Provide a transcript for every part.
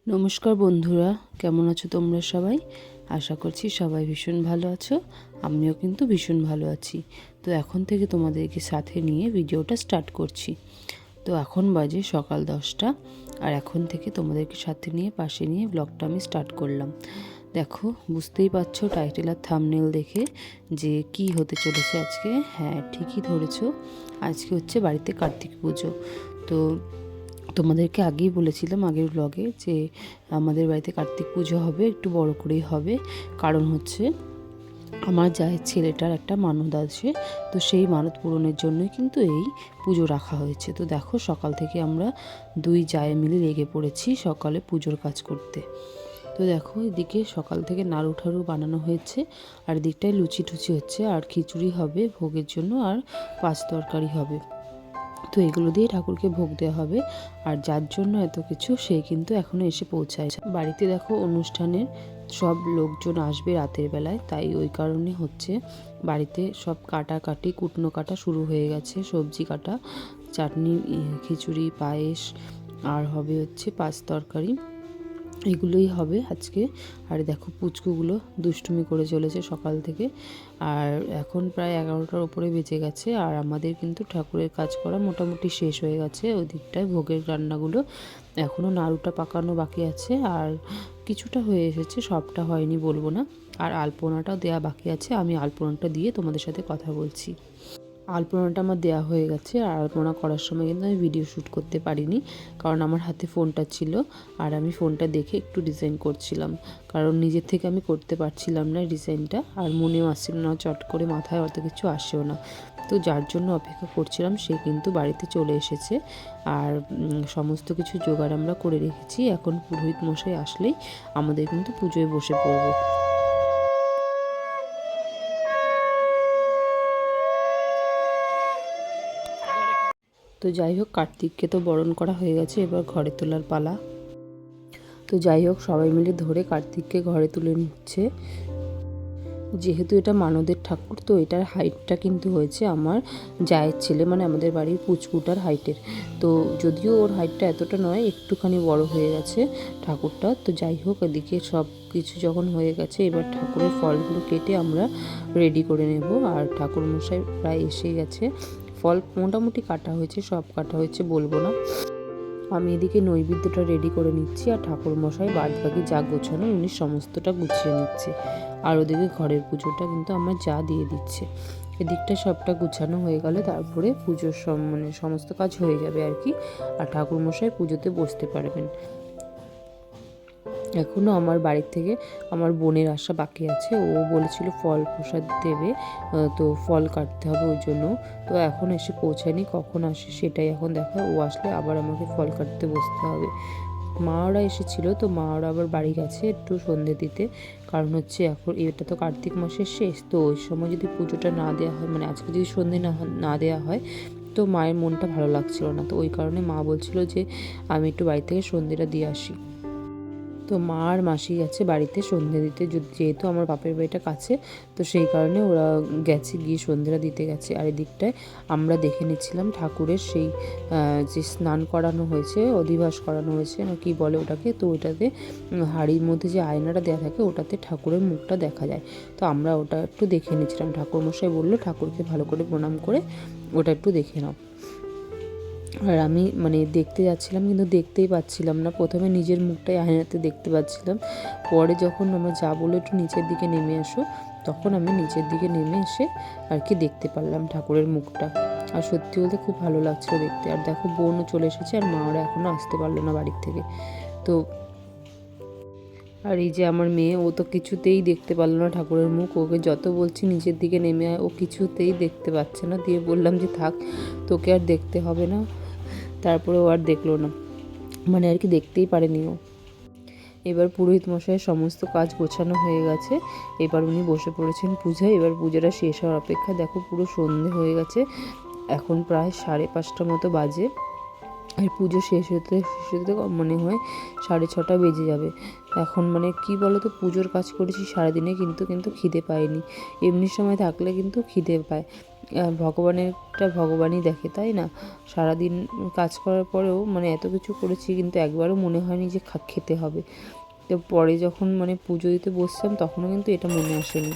নমস্কার বন্ধুরা, কেমন আছো তোমরা সবাই? আশা করছি সবাই ভীষণ ভালো আছো। আমিও কিন্তু ভীষণ ভালো আছি। তো এখন থেকে তোমাদেরকে সাথে নিয়ে ভিডিওটা স্টার্ট করছি। তো এখন বাজে সকাল 10টা, আর এখন থেকে তোমাদেরকে সাথে নিয়ে পাশে নিয়ে ব্লগটা আমি স্টার্ট করলাম। দেখো, বুঝতেই পারছো টাইটেল আর থাম্বনেল দেখে যে কি হতে চলেছে আজকে। হ্যাঁ, ঠিকই ধরেছো, আজকে হচ্ছে বাড়িতে কার্তিক পুজো। তো তোমাদেরকে আগেই বলেছিলাম আগের ব্লগে যে আমাদের বাড়িতে কার্তিক পুজো হবে, একটু বড় করেই হবে। কারণ হচ্ছে আমার জায়ের ছেলেটার একটা মানত আছে, তো সেই মানত পূরণের জন্যই কিন্তু এই পুজো রাখা হয়েছে। তো দেখো, সকাল থেকে আমরা দুই জায়ে মিলে লেগে পড়েছি সকালে পুজোর কাজ করতে। তো দেখো, এদিকে সকাল থেকে নাড়ু ঠাড়ু বানানো হয়েছে, আর এদিকটায় লুচি টুচি হচ্ছে, আর খিচুড়ি হবে ভোগের জন্য, আর পাঁচ তরকারি হবে। তো এগুলো দিয়ে ঠাকুরকে ভোগ দেওয়া হবে। আর যার জন্য এত কিছু, সে কিন্তু এখনো এসে পৌঁছায় বাড়িতে। দেখো, অনুষ্ঠানের সব লোকজন আসবে রাতের বেলায়, তাই ওই কারণে হচ্ছে বাড়িতে সব কাটাকাটি কুটনো কাটা শুরু হয়ে গেছে। সবজি কাটা, চাটনি, খিচুড়ি, পায়েস, আর হবে হচ্ছে পাঁচ তরকারি, এগুলোই হবে আজকে। আর দেখো, পুচকুগুলো দুষ্টুমি করে চলেছে সকাল থেকে। আর এখন প্রায় 11টার ওপরে বেজে গেছে, আর আমাদের কিন্তু ঠাকুরের কাজ করা মোটামুটি শেষ হয়ে গেছে। ওই দিকটায় ভোগের রান্নাগুলো এখনও নাড়ুটা পাকানো বাকি আছে, আর কিছুটা হয়ে এসেছে, সবটা হয়নি বলবো না। আর আলপনাটাও দেওয়া বাকি আছে, আমি আলপনাটা দিয়ে তোমাদের সাথে কথা বলছি। আলপনাটা আমার দেওয়া হয়ে গেছে, আর আলপনা করার সময় কিন্তু আমি ভিডিও শ্যুট করতে পারিনি, কারণ আমার হাতে ফোনটা ছিল, আর আমি ফোনটা দেখে একটু ডিজাইন করছিলাম, কারণ নিজের থেকে আমি করতে পারছিলাম না ডিজাইনটা, আর মনেও আসছিল না, চট করে মাথায় অত কিছু আসেও না। তো যার জন্য অপেক্ষা করছিলাম, সে কিন্তু বাড়িতে চলে এসেছে, আর সমস্ত কিছু জোগাড় আমরা করে রেখেছি। এখন পুরোহিত মশাই আসলেই আমাদের কিন্তু পুজোয় বসে পড়বো। তো যাই হোক, কার্তিককে তো বরণ করা হয়ে গেছে, এবার ঘরে তোলার পালা। তো যাই হোক, সবাই মিলে ধরে কার্তিককে ঘরে তুলে নিচ্ছে। যেহেতু এটা মানদের ঠাকুর, তো এটার হাইটটা কিন্তু হয়েছে আমার জায়ের ছেলে, মানে আমাদের বাড়ির পুচকুটার হাইটের। তো যদিও ওর হাইটটা এতটা নয়, একটুখানি বড় হয়ে গেছে ঠাকুরটা। তো যাই হোক, এদিকে সব কিছু যখন হয়ে গেছে, এবার ঠাকুরের ফলগুলো কেটে আমরা রেডি করে নেব। আর ঠাকুর মশাই প্রায় এসে গেছে। ফল মোটামুটি কাটা হয়েছে, সব কাটা হয়েছে বলবো না। আমি এদিকে নৈবেদ্যটা রেডি করে নিচ্ছি, আর ঠাকুরমশাই বাদ বাকি যা গোছানো উনি সমস্তটা গুছিয়ে নিচ্ছে। আর ওদিকে ঘরের পুজোটা কিন্তু আমার যা দিয়ে দিচ্ছে। এদিকটা সবটা গুছানো হয়ে গেলে তারপরে পুজোর সমস্ত কাজ হয়ে যাবে আর কি, আর ঠাকুরমশাই পুজোতে বসতে পারবেন। এখনও আমার বাড়ির থেকে আমার বোনের আসা বাকি আছে, ও বলেছিল ফল প্রসাদ দেবে, তো ফল কাটতে হবে ওই জন্য। তো এখন এসে পৌঁছায়নি, কখন আসে সেটাই এখন দেখা। ও আসলে আবার আমাকে ফল কাটতে বসতে হবে। মা ওরা এসেছিলো, তো মা ওরা আবার বাড়ি গেছে একটু সন্ধে দিতে, কারণ হচ্ছে এখন এটা তো কার্তিক মাসের শেষ, তো ওই সময় যদি পুজোটা না দেওয়া হয়, মানে আজকে যদি সন্ধে না দেওয়া হয়, তো মায়ের মনটা ভালো লাগছিল না। তো ওই কারণে মা বলছিল যে আমি একটু বাড়ি থেকে সন্ধেটা দিয়ে আসি। তো মা আর মাসি গেছে বাড়িতে সন্ধে দিতে, যেহেতু আমার বাপের বাড়িটা কাছে, তো সেই কারণে ওরা গেছে, গিয়ে সন্ধেটা দিতে গেছে। আর এদিকটায় আমরা দেখে নিচ্ছিলাম ঠাকুরের সেই যে স্নান করানো হয়েছে, অধিবাস করানো হয়েছে না কি বলে ওটাকে, তো ওটাতে হাঁড়ির মধ্যে যে আয়নাটা দেওয়া থাকে, ওটাতে ঠাকুরের মুখটা দেখা যায়। তো আমরা ওটা একটু দেখে নিচ্ছিলাম। ঠাকুরমশাই বললো ঠাকুরকে ভালো করে প্রণাম করে ওটা একটু দেখে নাও। আর আমি দেখতে যাচ্ছিলাম, কিন্তু দেখতেই পাচ্ছিলাম না। প্রথমে নিজের মুখটাই আয়নাতে দেখতে পাচ্ছিলাম, পরে যখন আমরা যা বলে একটু নিচের দিকে নেমে আসো, তখন আমি নিচের দিকে নেমে এসে আর কি দেখতে পারলাম ঠাকুরের মুখটা। আর সত্যি বলতে খুব ভালো লাগছিল দেখতে। আর দেখো, বোনও চলে এসেছে, আর মা ওরা এখনও আসতে পারলো না বাড়ির থেকে। তো আর এই যে আমার মেয়ে, ও তো কিছুতেই দেখতে পারলো না ঠাকুরের মুখ। ওকে যত বলছি নিচের দিকে নেমে আয়, ও কিছুতেই দেখতে পাচ্ছে না। দিয়ে বললাম যে থাক, তোকে আর দেখতে হবে না। তারপরে ও আর দেখলো না, আর কি দেখতেই পারেনি ও। এবার পুরোহিত মশাইয়ের সমস্ত কাজ গোছানো হয়ে গেছে, এবার উনি বসে পড়েছেন পূজায়। এবার পূজাটা শেষ হওয়ার অপেক্ষা। দেখো, পুরো সন্ধে হয়ে গেছে, এখন প্রায় 5:30 মতো বাজে। আর পুজো শেষ হতে মনে হয় 6:30 বেজে যাবে। এখন কি বলো তো, পুজোর কাজ করেছি সারাদিনে, কিন্তু খিদে পাইনি। এমনি সময় থাকলে কিন্তু খিদে পায়। ভগবানেরটা ভগবানই দেখে, তাই না? সারাদিন কাজ করার পরেও মানে এত কিছু করেছি, কিন্তু একবারও মনে হয়নি যে খেতে হবে। তো পরে যখন মানে পুজো দিতে বসছিলাম তখনও কিন্তু এটা মনে আসেনি।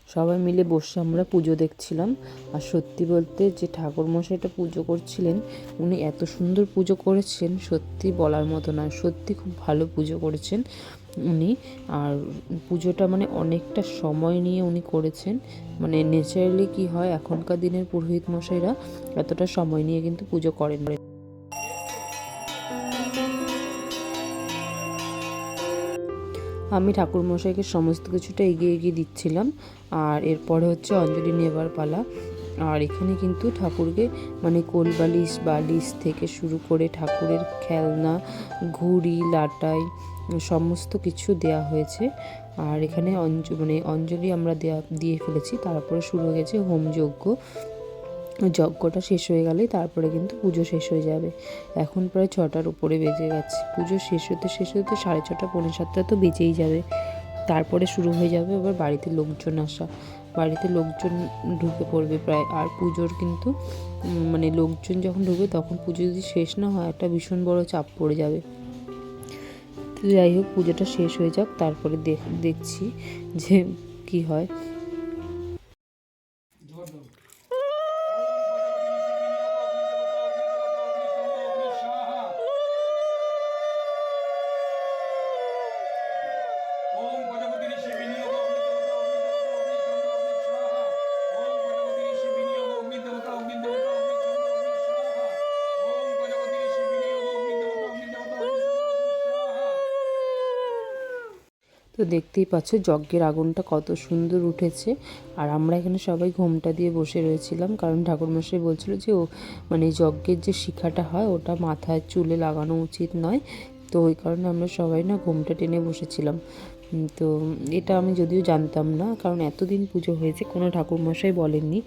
সবাই মিলে বসে আমরা পুজো দেখছিলাম। আর সত্যি বলতে যে ঠাকুরমশাইটা পুজো করছিলেন, উনি এত সুন্দর পুজো করেছেন, সত্যি বলার মতো না। সত্যি খুব ভালো পুজো করেছেন উনি। আর পুজোটা মানে অনেকটা সময় নিয়ে উনি করেছেন। মানে ন্যাচারালি কি হয়, এখনকার দিনের পুরোহিত মশাইরা এতটা সময় নিয়ে কিন্তু পুজো করেন। আমি ঠাকুরমশাইকে সমস্ত কিছুটা এগিয়ে এগিয়ে দিচ্ছিলাম। আর এরপরে হচ্ছে অঞ্জলি নেবার পালা। আর এখানে কিন্তু ঠাকুরকে মানে কোলবালিশ বালিশ থেকে শুরু করে ঠাকুরের খেলনা, ঘুড়ি, লাটাই সমস্ত কিছু দেয়া হয়েছে। আর এখানে অঞ্জলি আমরা দিয়ে ফেলেছি। তারপরে শুরু হয়ে গেছে হোমযজ্ঞ। যজ্ঞটা শেষ হয়ে গেলেই তারপরে কিন্তু পুজো শেষ হয়ে যাবে। এখন প্রায় 6টার উপরে বেজে গেছে। পুজো শেষ হতে 6:30 পৌনে 7টা তো বেজেই যাবে। তারপরে শুরু হয়ে যাবে এবার বাড়িতে লোকজন আসা। বাড়িতে লোকজন ঢুকে পড়বে প্রায়। আর পুজোর কিন্তু মানে লোকজন যখন ঢুকবে তখন পুজো যদি শেষ না হয় একটা ভীষণ বড় চাপ পড়ে যাবে। তো যাই হোক, পুজোটা শেষ হয়ে যাক, তারপরে দেখছি যে কি হয়। তো দেখতেই পাচ্ছ যজ্ঞের আগুনটা কত সুন্দর উঠেছে। আর আমরা এখানে সবাই ঘোমটা দিয়ে বসে রয়েছিলাম, কারণ ঠাকুরমশাই বলছিল যে মানে যজ্ঞের যে শিখাটা হয় ওটা মাথায় চুলে লাগানো উচিত নয়। তো ওই কারণে আমরা সবাই না ঘোমটা টেনে বসেছিলাম। তো এটা আমি যদিও জানতাম না, কারণ এতদিন পুজো হয়েছে কোনো ঠাকুরমশাই বলেননি,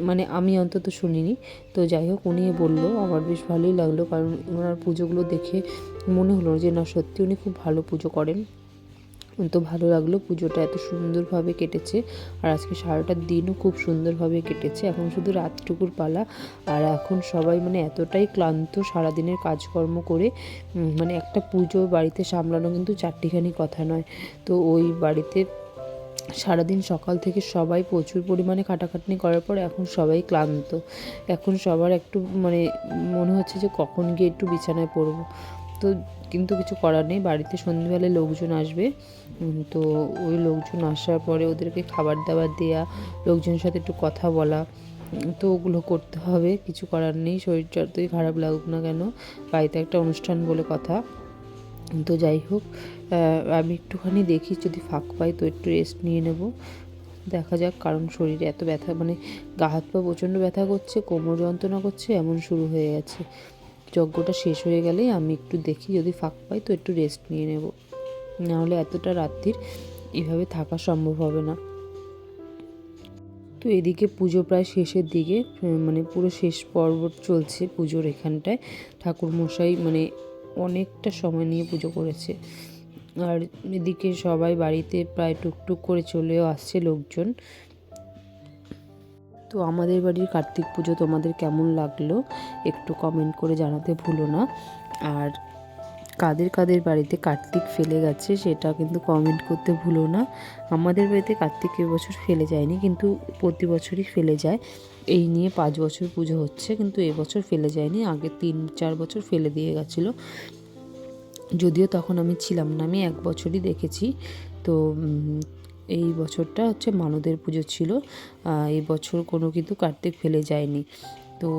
মানে আমি অন্তত শুনিনি। তো যাই হোক, উনি বললো, আমার বেশ ভালোই লাগলো, কারণ ওনার পুজোগুলো দেখে মনে হলো যে না, সত্যি উনি খুব ভালো পুজো করেন। তো ভালো লাগলো, পুজোটা এত সুন্দরভাবে কেটেছে। আর আজকে সারাটা দিনও খুব সুন্দরভাবে কেটেছে। এখন শুধু রাতটুকুর পালা। আর এখন সবাই মানে এতটাই ক্লান্ত সারাদিনের কাজকর্ম করে, মানে একটা পুজো বাড়িতে সামলানো কিন্তু চারটিখানি কথা নয়। তো ওই বাড়িতে সারাদিন সকাল থেকে সবাই প্রচুর পরিমাণে খাটাখাটনি করার পর এখন সবাই ক্লান্ত। এখন সবার একটু মানে মনে হচ্ছে যে কখন গিয়ে একটু বিছানায় পড়বো। তো কিন্তু কিছু করার নেই, বাড়িতে সন্ধ্যেবেলায় লোকজন আসবে। তো ওই লোকজন আসার পরে ওদেরকে খাবার দাবার দেয়া, লোকজনের সাথে একটু কথা বলা, তো ওগুলো করতে হবে। কিছু করার নেই, শরীর যতই খারাপ লাগুক না কেন, বাড়িতে একটা অনুষ্ঠান বলে কথা। তো যাই হোক, আমি একটুখানি দেখি যদি ফাঁক পাই তো একটু রেস্ট নিয়ে নেব। দেখা যাক, কারণ শরীরে এত ব্যথা, মানে গা হাত পা প্রচণ্ড ব্যথা করছে, কোমর যন্ত্রণা করছে, এমন শুরু হয়ে গেছে। যজ্ঞটা শেষ হয়ে গেলেই আমি একটু দেখি যদি ফাঁক পাই তো একটু রেস্ট নিয়ে নেব, নাহলে এতটা রাত্রির এভাবে থাকা সম্ভব হবে না। তো এদিকে পুজো প্রায় শেষের দিকে, মানে পুরো শেষ পর্ব চলছে পুজোর এখানটায়। ঠাকুরমশাই মানে অনেকটা সময় নিয়ে পুজো করেছে। আর এদিকে সবাই বাড়িতে প্রায় টুকটুক করে চলেও আসছে লোকজন। তো আমাদের বাড়ির কার্তিক পুজো তোমাদের কেমন লাগলো একটু কমেন্ট করে জানাতে ভুলো না। আর কাদের কাদের বাড়িতে কার্তিক ফেলে গেছে সেটা কিন্তু কমেন্ট করতে ভুলো না। আমাদের বাড়িতে কার্তিক এবছর ফেলে যায়নি, কিন্তু প্রতি বছরই ফেলে যায়। এই নিয়ে 5 বছর পুজো হচ্ছে, কিন্তু এবছর ফেলে যায়নি। আগে 3-4 বছর ফেলে দিয়ে গেছিলো, যদিও তখন আমি ছিলাম না, আমি 1 বছরই দেখেছি। তো এই বছরটা হচ্ছে মানদের পুজো ছিল। এই বছর কোনো কিন্তু কার্তিক ফেলে যায়নি। তো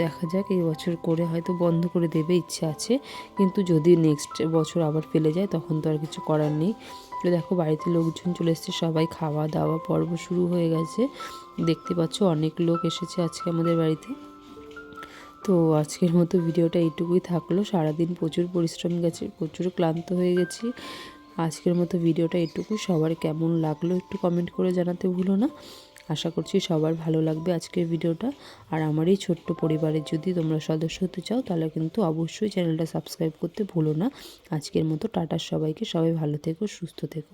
দেখা যাক, এই বছর করে হয়তো বন্ধ করে দেবে, ইচ্ছা আছে। কিন্তু যদি নেক্সট বছর আবার ফেলে যায় তখন তো আর কিছু করার নেই। তো দেখো বাড়িতে লোকজন চলে এসেছে, সবাই খাওয়া দাওয়া পর্ব শুরু হয়ে গেছে। দেখতে পাচ্ছ অনেক লোক এসেছে আজকে আমাদের বাড়িতে। তো আজকের মতো ভিডিওটা এইটুকুই থাকলো। সারাদিন প্রচুর পরিশ্রম গেছে, প্রচুর ক্লান্ত হয়ে গেছি। আজকের মতো ভিডিওটা এইটুকু। সবার কেমন লাগলো একটু কমেন্ট করে জানাতে ভুলো না। আশা করছি সবার ভালো লাগবে আজকের ভিডিওটা। আর আমার এই ছোট্ট পরিবারের যদি তোমরা সদস্য হতে চাও তাহলে কিন্তু অবশ্যই চ্যানেলটা সাবস্ক্রাইব করতে ভুলো না। আজকের মতো টাটা সবাইকে, সবাই ভালো থেকো, সুস্থ থেকো।